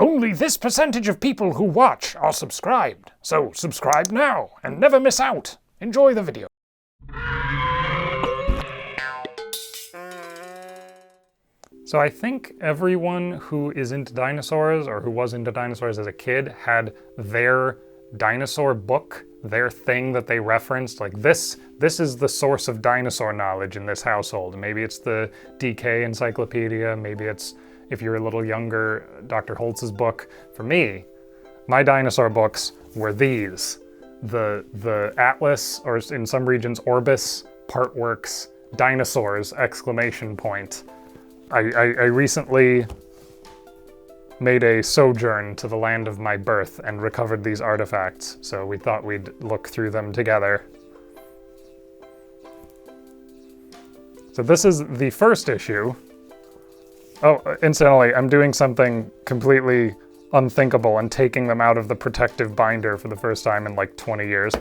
Only this percentage of people who watch are subscribed. So subscribe now and never miss out. Enjoy the video. So I think everyone who is into dinosaurs, or who was into dinosaurs as a kid, had their dinosaur book, their thing that they referenced. Like this is the source of dinosaur knowledge in this household. Maybe it's the DK encyclopedia, maybe it's, if you're a little younger, Dr. Holtz's book. For me, my dinosaur books were these. The Atlas, or in some regions Orbis, Partworks, Dinosaurs, exclamation point. I recently made a sojourn to the land of my birth and recovered these artifacts, so we thought we'd look through them together. So this is the first issue. Oh, incidentally, I'm doing something completely unthinkable and taking them out of the protective binder for the first time in like 20 years.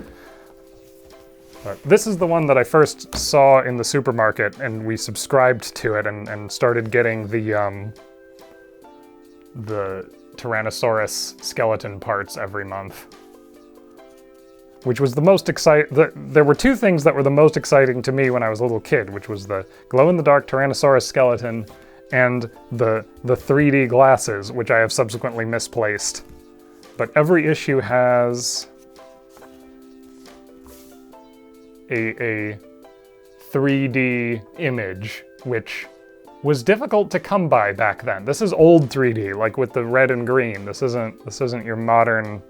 But this is the one that I first saw in the supermarket, and we subscribed to it and started getting the Tyrannosaurus skeleton parts every month. Which was the most exciting. There were two things that were the most exciting to me when I was a little kid, which was the glow-in-the-dark Tyrannosaurus skeleton and the 3D glasses, which I have subsequently misplaced. But every issue has a 3D image, which was difficult to come by back then. This is old 3D, like with the red and green. This isn't your modern,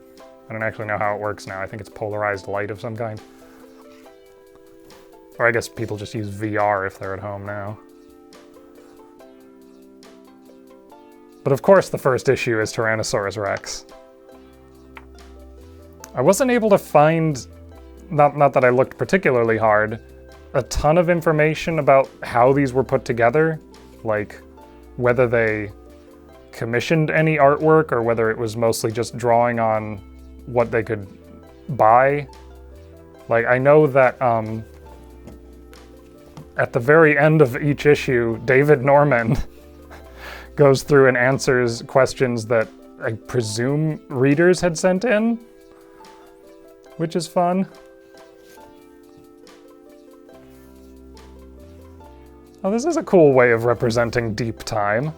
I don't actually know how it works now. I think it's polarized light of some kind. Or I guess people just use VR if they're at home now. But of course the first issue is Tyrannosaurus Rex. I wasn't able to find, not that I looked particularly hard, a ton of information about how these were put together, like whether they commissioned any artwork or whether it was mostly just drawing on what they could buy. Like, I know that at the very end of each issue, David Norman goes through and answers questions that I presume readers had sent in, which is fun. Oh, this is a cool way of representing deep time.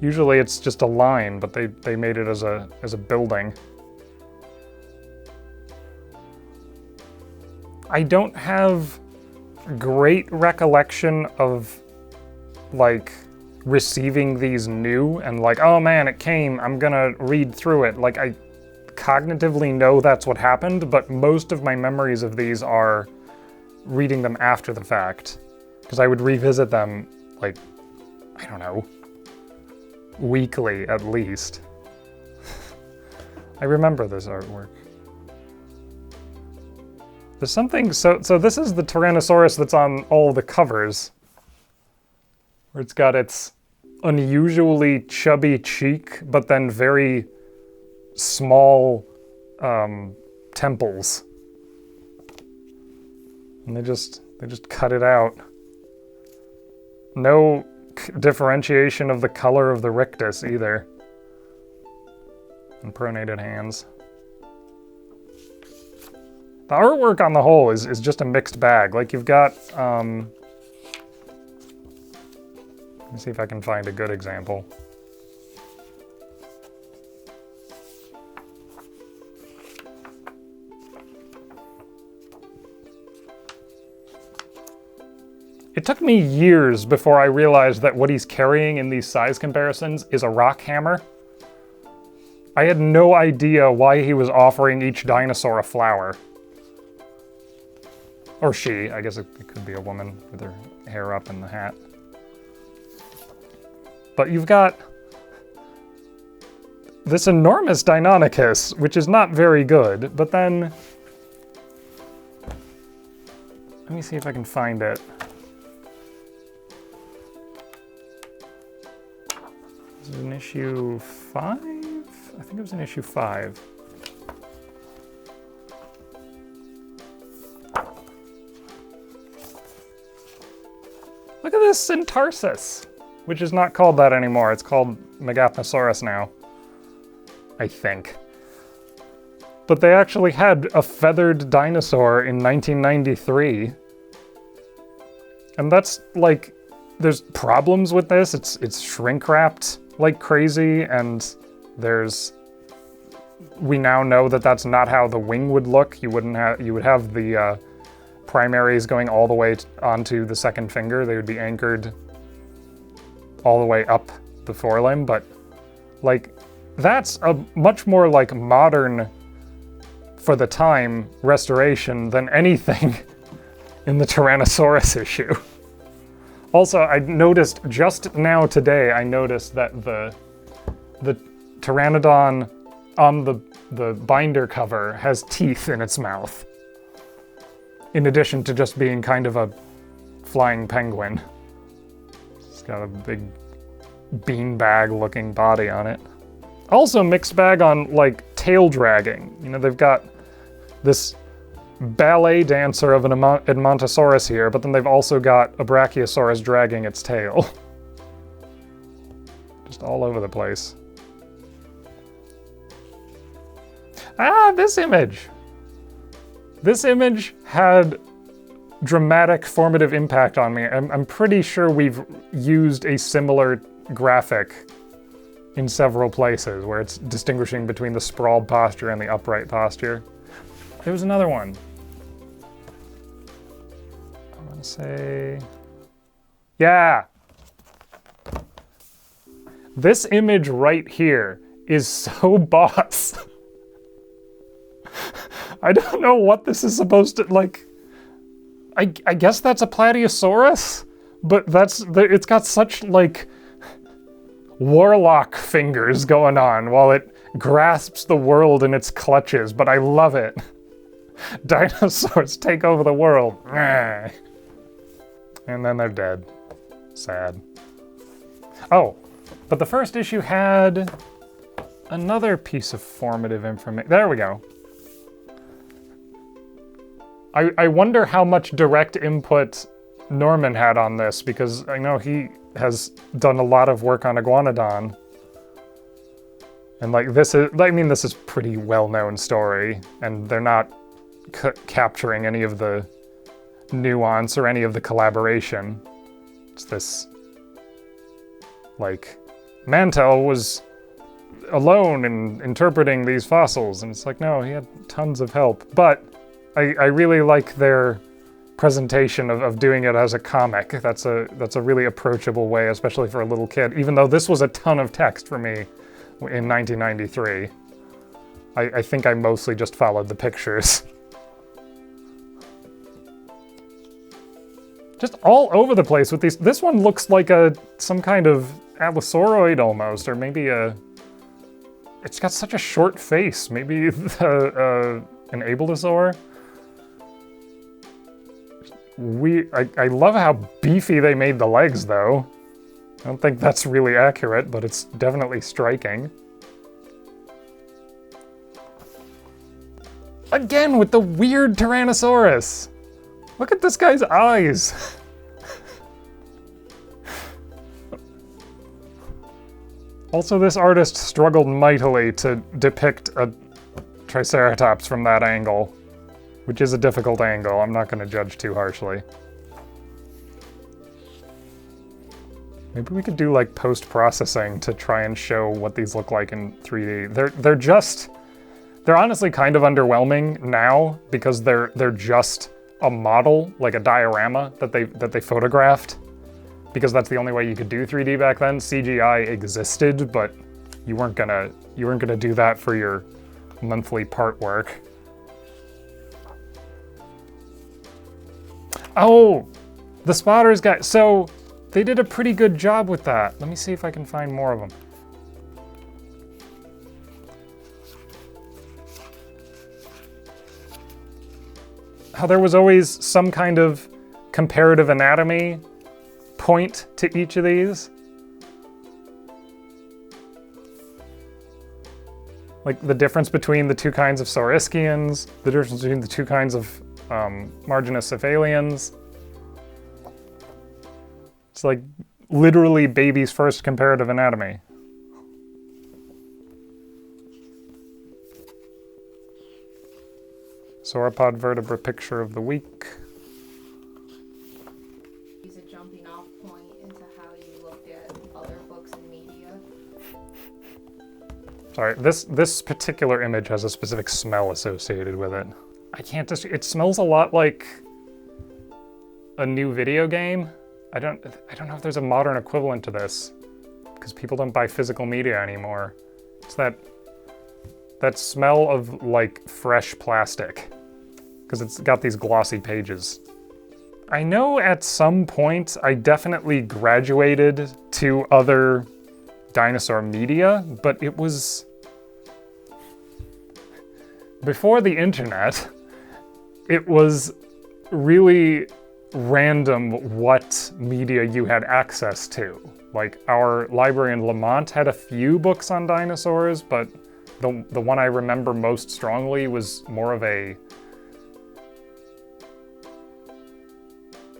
Usually it's just a line, but they made it as a building. I don't have great recollection of, like, receiving these new and like, oh man, it came, I'm gonna read through it. Like, I cognitively know that's what happened, but most of my memories of these are reading them after the fact. Because I would revisit them, like, I don't know, weekly at least. I remember this artwork. There's something, so this is the Tyrannosaurus that's on all the covers, where it's got its unusually chubby cheek, but then very small temples. And they just cut it out. No differentiation of the color of the rictus either. And pronated hands. The artwork on the whole is just a mixed bag. Like, you've got, let me see if I can find a good example. It took me years before I realized that what he's carrying in these size comparisons is a rock hammer. I had no idea why he was offering each dinosaur a flower. Or she, I guess it could be a woman with her hair up in the hat. But you've got this enormous Deinonychus, which is not very good, but then, let me see if I can find it. Is it in issue 5? I think it was in issue 5. Look at this Centarsus, which is not called that anymore. It's called Megathnosaurus now. I think. But they actually had a feathered dinosaur in 1993. And that's like, there's problems with this. It's shrink wrapped like crazy, and we now know that that's not how the wing would look. You would have the primaries going all the way onto the second finger. They would be anchored all the way up the forelimb, but like that's a much more like modern, for the time, restoration than anything in the Tyrannosaurus issue. Also, I noticed just now today, I noticed that the Pteranodon on the binder cover has teeth in its mouth, in addition to just being kind of a flying penguin. It's got a big beanbag looking body on it. Also mixed bag on like tail dragging. You know, they've got this ballet dancer of an Edmontosaurus here, but then they've also got a Brachiosaurus dragging its tail. Just all over the place. Ah, this image! This image had dramatic formative impact on me. I'm pretty sure we've used a similar graphic in several places where it's distinguishing between the sprawled posture and the upright posture. There was another one. I want to say... Yeah! This image right here is so boss. I don't know what this is supposed to, like... I guess that's a Plateosaurus? But it's got such, like, warlock fingers going on while it grasps the world in its clutches, but I love it. Dinosaurs take over the world. And then they're dead. Sad. Oh, but the first issue had another piece of formative information. There we go. I wonder how much direct input Norman had on this, because I know he has done a lot of work on Iguanodon. And like this is pretty well-known story, and they're not capturing any of the nuance or any of the collaboration. It's this, like, Mantel was alone in interpreting these fossils, and it's like, no, he had tons of help. But I really like their presentation of doing it as a comic. That's a really approachable way, especially for a little kid, even though this was a ton of text for me in 1993. I think I mostly just followed the pictures. Just all over the place with these. This one looks like some kind of Allosauroid almost, or maybe it's got such a short face. Maybe an Abelisaur. I love how beefy they made the legs, though. I don't think that's really accurate, but it's definitely striking. Again with the weird Tyrannosaurus! Look at this guy's eyes! Also, this artist struggled mightily to depict a Triceratops from that angle, which is a difficult angle. I'm not going to judge too harshly. Maybe we could do like post-processing to try and show what these look like in 3D. They're honestly kind of underwhelming now because they're just a model, like a diorama that they photographed, because that's the only way you could do 3D back then. CGI existed, but you weren't gonna do that for your monthly part work. Oh, the spotters guy. So they did a pretty good job with that. Let me see if I can find more of them. How there was always some kind of comparative anatomy point to each of these. Like the difference between the two kinds of saurischians, the difference between the two kinds of marginocephalians. It's like literally baby's first comparative anatomy. Sauropod vertebra picture of the week. Use a jumping off point into how you looked at other books and media. Sorry, this particular image has a specific smell associated with it. I can't just, it smells a lot like a new video game. I don't know if there's a modern equivalent to this, because people don't buy physical media anymore. It's that smell of like fresh plastic, because it's got these glossy pages. I know at some point I definitely graduated to other dinosaur media, but it was before the internet. It was really random what media you had access to. Like, our library in Lamont had a few books on dinosaurs, but the one I remember most strongly was more of a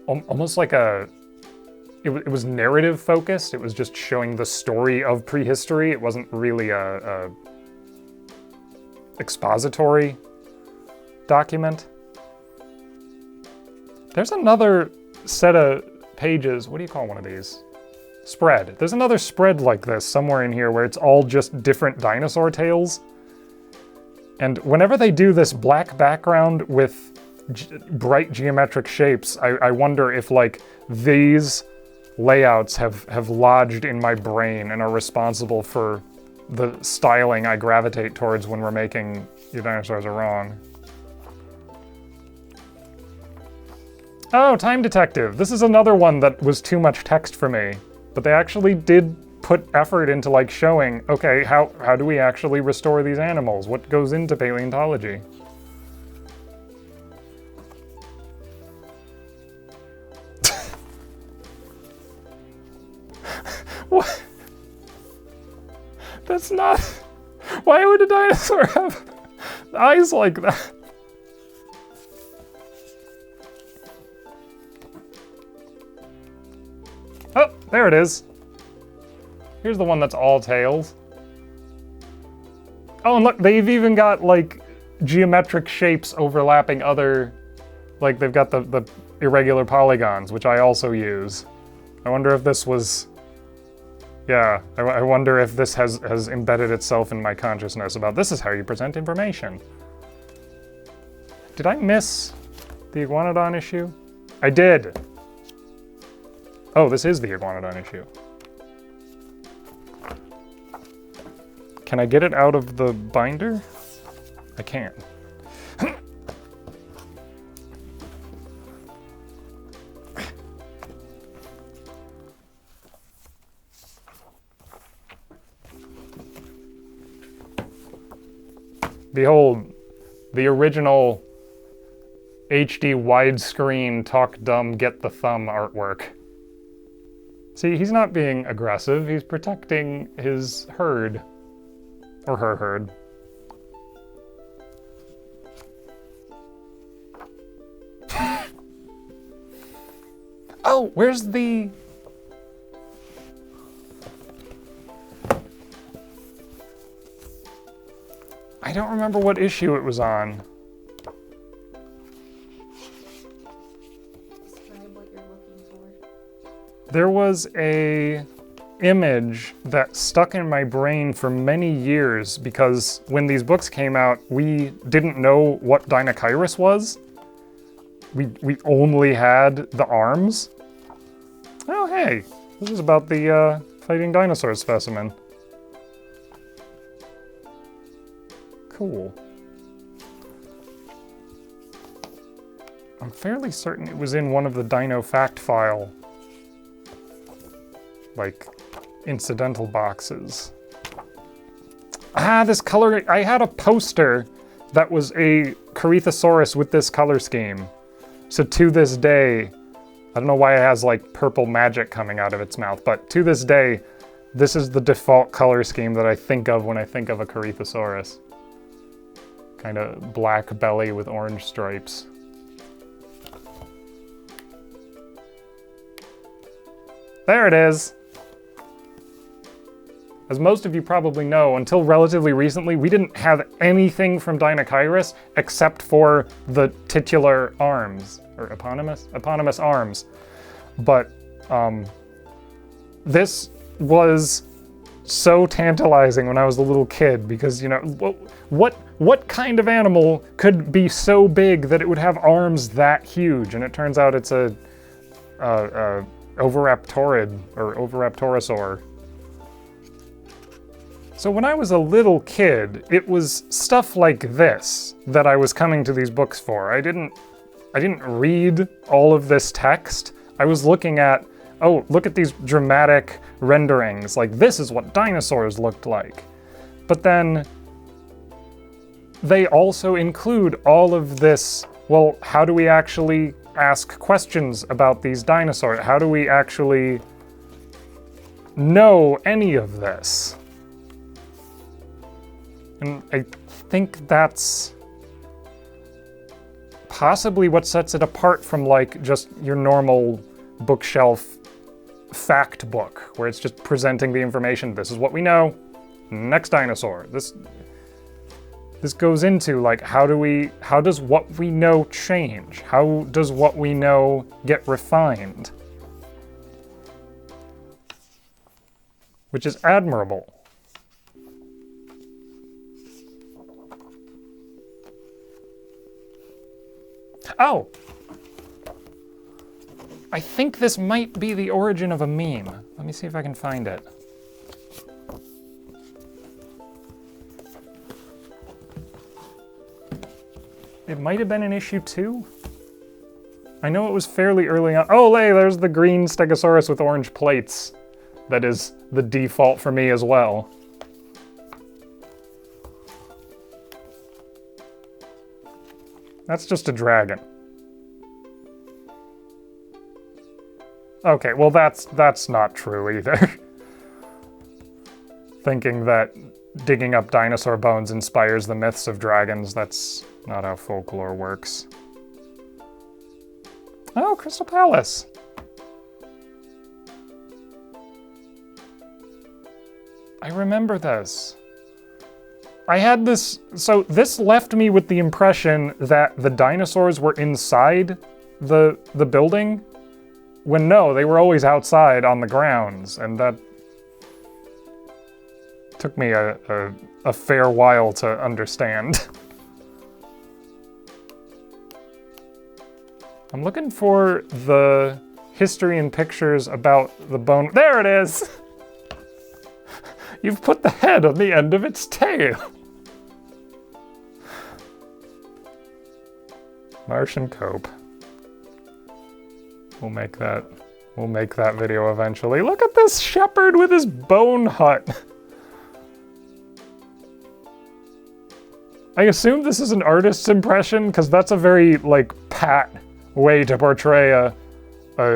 almost like it was narrative focused. It was just showing the story of prehistory. It wasn't really a expository document. There's another set of pages. What do you call one of these? Spread. There's another spread like this somewhere in here where it's all just different dinosaur tales. And whenever they do this black background with bright geometric shapes, I wonder if like these layouts have lodged in my brain and are responsible for the styling I gravitate towards when we're making Your Dinosaurs Are Wrong. Oh, Time Detective. This is another one that was too much text for me, but they actually did put effort into like showing, okay, how do we actually restore these animals? What goes into paleontology? What? That's not... Why would a dinosaur have eyes like that? Oh, there it is. Here's the one that's all tails. Oh, and look, they've even got like geometric shapes overlapping other, like they've got the irregular polygons, which I also use. I wonder if this was, yeah, I wonder if this has embedded itself in my consciousness about this is how you present information. Did I miss the Iguanodon issue? I did. Oh, this is the Iguanodon issue. Can I get it out of the binder? I can. Behold, the original HD widescreen talk dumb get the thumb artwork. See, he's not being aggressive, he's protecting his herd. Or her herd. Oh, where's the... I don't remember what issue it was on. Describe what you're looking for. There was a image that stuck in my brain for many years because when these books came out, we didn't know what Deinocheirus was. We only had the arms. Oh, hey, this is about the fighting dinosaur specimen. Cool. I'm fairly certain it was in one of the Dino fact file, like, incidental boxes. Ah, this color, I had a poster that was a Corythosaurus with this color scheme. So to this day, I don't know why it has like purple magic coming out of its mouth, but to this day, this is the default color scheme that I think of when I think of a Corythosaurus. Kind of black belly with orange stripes. There it is. As most of you probably know, until relatively recently, we didn't have anything from Deinocheirus except for the titular arms, or eponymous arms. But this was so tantalizing when I was a little kid because, you know, what kind of animal could be so big that it would have arms that huge? And it turns out it's a Oviraptorid or Oviraptorosaur. So when I was a little kid, it was stuff like this that I was coming to these books for. I didn't read all of this text. I was looking at, oh, look at these dramatic renderings. Like, this is what dinosaurs looked like. But then they also include all of this, well, how do we actually ask questions about these dinosaurs? How do we actually know any of this? And I think that's possibly what sets it apart from, like, just your normal bookshelf fact book, where it's just presenting the information. This is what we know. Next dinosaur. This goes into, like, how does what we know change? How does what we know get refined? Which is admirable. Oh! I think this might be the origin of a meme. Let me see if I can find it. It might have been in issue 2? I know it was fairly early on. Oh, hey, there's the green Stegosaurus with orange plates. That is the default for me as well. That's just a dragon. Okay, well that's not true either. Thinking that digging up dinosaur bones inspires the myths of dragons, that's not how folklore works. Oh, Crystal Palace. I remember this. I had this, so this left me with the impression that the dinosaurs were inside the building, when no, they were always outside on the grounds, and that took me a fair while to understand. I'm looking for the history and pictures about the bone. There it is! You've put the head on the end of its tail. Martian cope. We'll make that video eventually. Look at this shepherd with his bone hut. I assume this is an artist's impression, because that's a very, like, pat way to portray a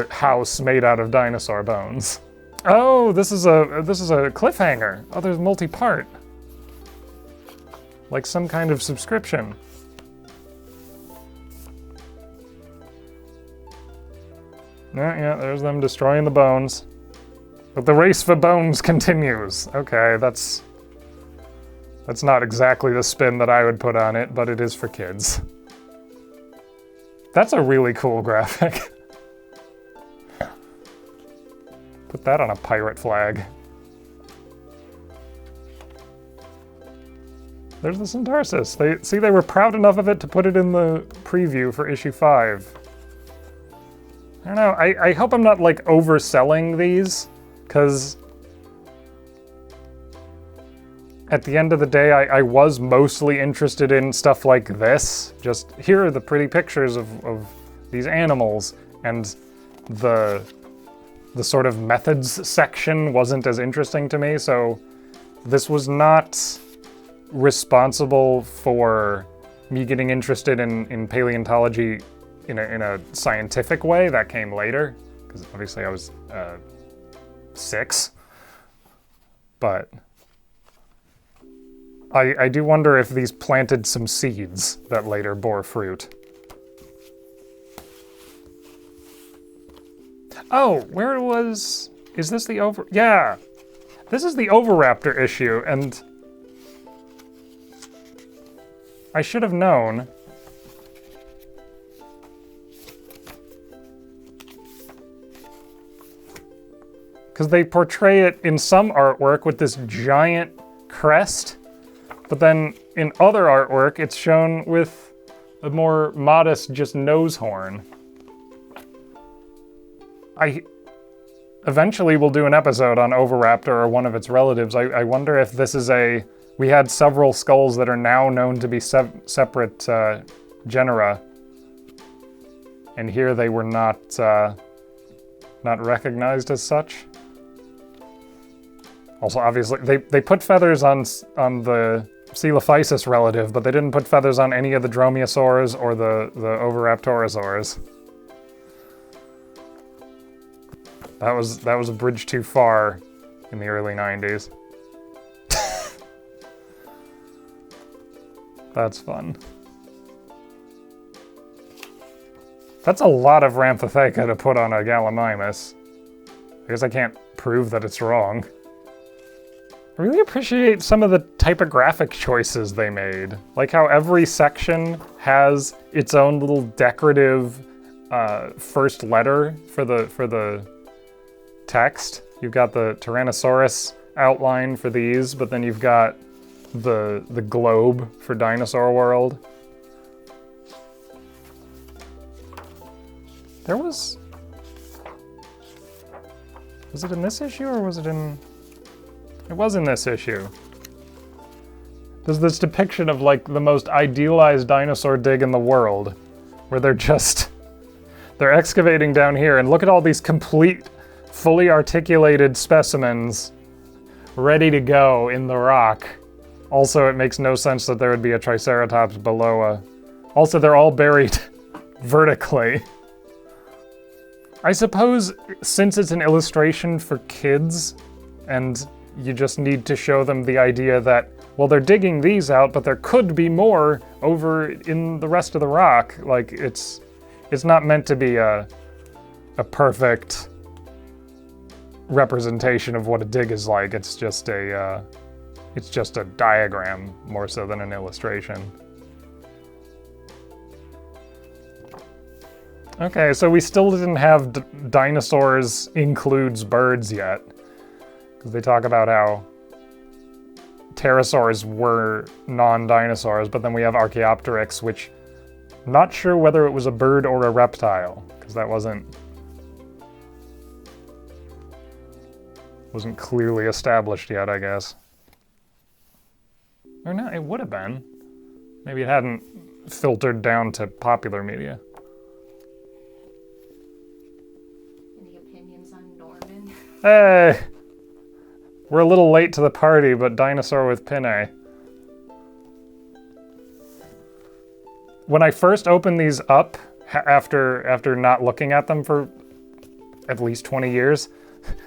house made out of dinosaur bones. Oh, this is a cliffhanger. Oh, there's multi-part. Like some kind of subscription. Yeah, there's them destroying the bones. But the race for bones continues. Okay, that's not exactly the spin that I would put on it, but it is for kids. That's a really cool graphic. Put that on a pirate flag. There's the Syntarsis. They were proud enough of it to put it in the preview for issue 5. I don't know, I hope I'm not, like, overselling these, because at the end of the day, I was mostly interested in stuff like this. Just, here are the pretty pictures of these animals, and the sort of methods section wasn't as interesting to me, so this was not responsible for me getting interested in paleontology in a scientific way. That came later, because obviously I was 6. But I do wonder if these planted some seeds that later bore fruit. Oh, where was... Is this the over... Yeah! This is the Oviraptor issue, and I should have known. Because they portray it in some artwork with this giant crest, but then in other artwork it's shown with a more modest just nose horn. I eventually will do an episode on Oviraptor or one of its relatives. I wonder if this is a... We had several skulls that are now known to be separate genera, and here they were not recognized as such. Also, obviously, they put feathers on the Coelophysis relative, but they didn't put feathers on any of the Dromaeosaurs or the Oviraptorosaurs. That was a bridge too far in the early 90s. That's fun. That's a lot of Ramphotheca to put on a Gallimimus. I guess I can't prove that it's wrong. I really appreciate some of the typographic choices they made. Like how every section has its own little decorative first letter for the text. You've got the Tyrannosaurus outline for these, but then you've got the globe for Dinosaur World. There was it in this issue or was it in... It was in this issue. There's this depiction of like the most idealized dinosaur dig in the world, where they're excavating down here and look at all these complete, fully articulated specimens ready to go in the rock. Also, it makes no sense that there would be a Triceratops below a... Also, they're all buried vertically. I suppose since it's an illustration for kids, and you just need to show them the idea that, well, they're digging these out, but there could be more over in the rest of the rock. Like, it's not meant to be a perfect representation of what a dig is like. It's just a diagram more so than an illustration. Okay, so we still didn't have dinosaurs includes birds yet. Because they talk about how pterosaurs were non-dinosaurs, but then we have Archaeopteryx, which I'm not sure whether it was a bird or a reptile, because that wasn't clearly established yet, I guess. Or no, it would have been. Maybe it hadn't filtered down to popular media. Any opinions on Norman? Hey! We're a little late to the party, but dinosaur with pinnae. When I first opened these up, after not looking at them for at least 20 years,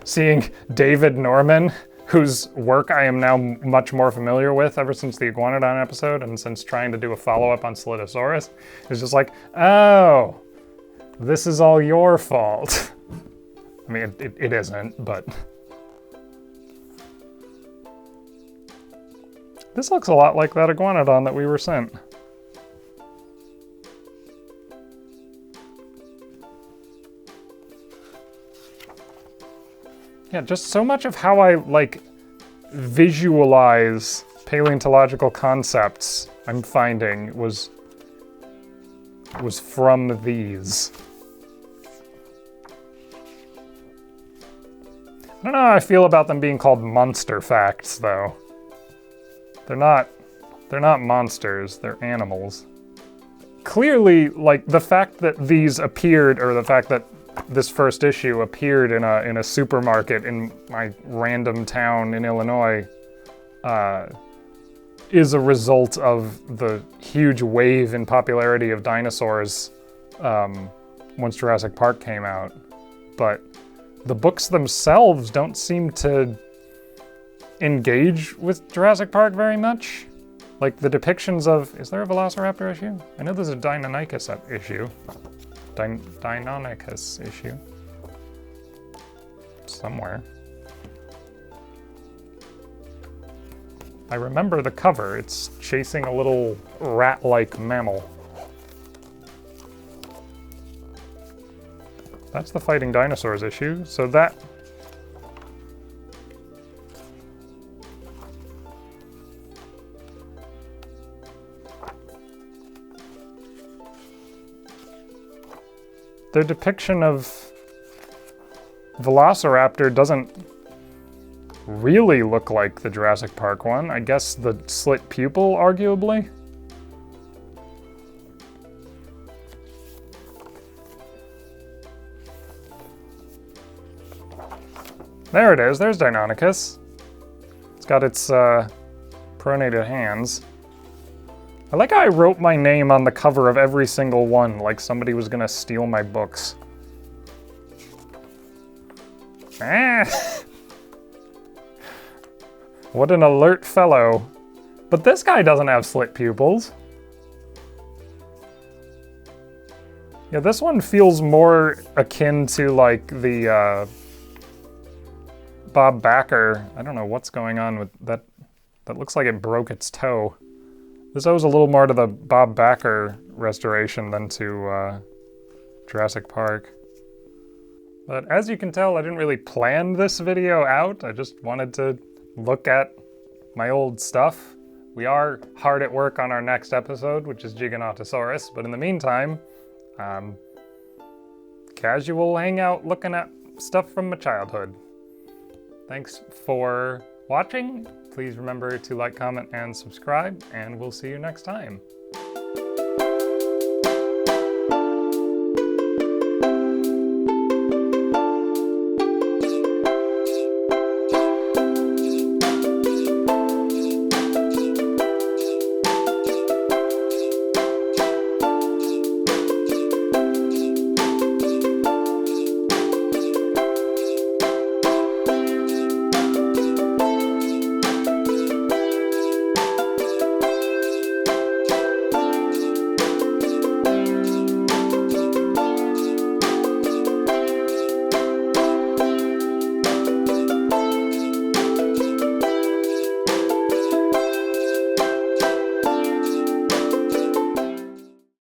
seeing David Norman, whose work I am now much more familiar with ever since the Iguanodon episode and since trying to do a follow-up on Solidosaurus, it's just like, oh, this is all your fault. I mean, it isn't, but... This looks a lot like that Iguanodon that we were sent. Yeah, just so much of how I, like, visualize paleontological concepts I'm finding was from these. I don't know how I feel about them being called monster facts, though. They're not monsters, they're animals. Clearly, like, the fact that these appeared, or the fact that this first issue appeared in a supermarket in my random town in Illinois, is a result of the huge wave in popularity of dinosaurs once Jurassic Park came out. But the books themselves don't seem to engage with Jurassic Park very much. Like the depictions of... Is there a Velociraptor issue? I know there's a Deinonychus issue. Deinocheirus issue. Somewhere. I remember the cover. It's chasing a little rat-like mammal. That's the Fighting Dinosaurs issue, so that... Their depiction of Velociraptor doesn't really look like the Jurassic Park one. I guess the slit pupil, arguably. There it is, there's Deinonychus. It's got its pronated hands. I like how I wrote my name on the cover of every single one, like somebody was gonna steal my books. Ah! What an alert fellow. But this guy doesn't have slit pupils. Yeah, this one feels more akin to like the Bob Backer. I don't know what's going on with that. That looks like it broke its toe. This owes a little more to the Bob Backer restoration than to Jurassic Park. But as you can tell, I didn't really plan this video out. I just wanted to look at my old stuff. We are hard at work on our next episode, which is Giganotosaurus, but in the meantime, casual hangout looking at stuff from my childhood. Thanks for watching. Please remember to like, comment, and subscribe, and we'll see you next time.